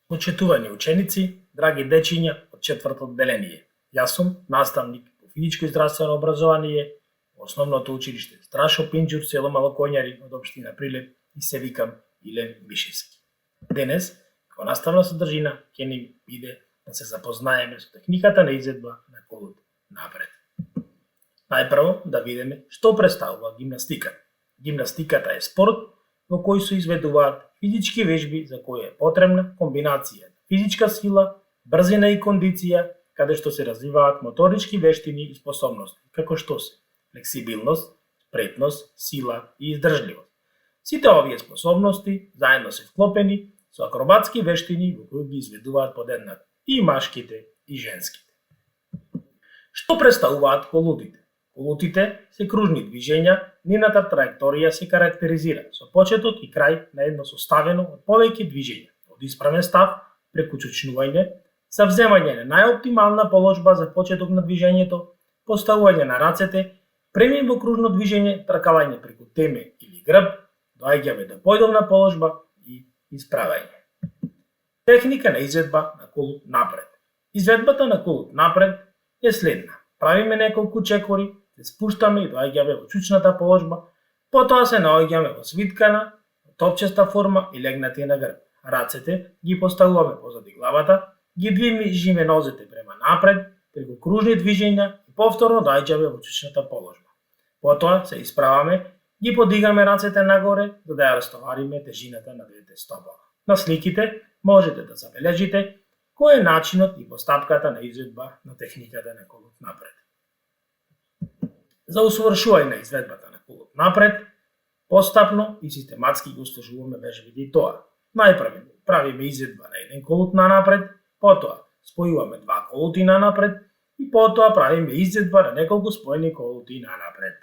Почитувани ученици, драги дечиња од четврто одделение. Јас сум наставник по физичко и здравствено образование во основното училиште Страшо Пинџур, село Малокоњари од општина Прилеп и се викам Илен Мишевски. Денес, како наставна содржина, ќе ни биде да се запознаеме со техниката на изедба на колут напред. Најпрво да видиме што представува гимнастиката. Гимнастиката е спорт во кој се изведуваат физички вежби за кои е потребна комбинација физичка сила, брзина и кондиција, каде што се развиваат моторички вештини и способности, како што се флексибилност, спретност, сила и издржливост. Сите овие способности заедно се вклопени со акробатски вештини во кои ги изведуваат подеднакво и машките и женските. Што представуваат колутите? Колутите се кружни движења, нивната траекторија се карактеризира со почеток и крај на едно составено од повеќе движења, од исправен став преку чучнување, за вземање на најоптимална положба за почеток на движењето, поставување на рацете, премин во кружно движење, тркалање преку теме или грб, доаѓаме до појдовна положба и исправање. Техника на изведба на колут напред. Изведбата на колут напред е следна. Правиме неколку чекори, се спуштаме и доаѓаме во чучната положба, потоа се наоѓаме во свиткана, топчеста форма и легнати на грб. Рацете ги поставуваме позади главата, ги движиме нозете према напред, преку кружни движења и повторно доаѓаме во чучната положба. Потоа се исправаме, ги подигаме рацете нагоре за да ја растовариме тежината на двете стопала. На сликите можете да забележите кој е начинот и постапката на изведба на техниката на колут напред. За усовршување на изведбата на колут напред, постапно и систематски го устражуваме вежбите и тоа. Најпрво правиме изведба на еден колут напред, потоа спојуваме два колути напред и потоа правиме изведба на неколку споени колути напред.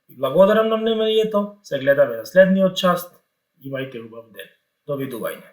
И благодарам на вниманието, се гледаме на следниот час. Имајте убав ден. Довидување.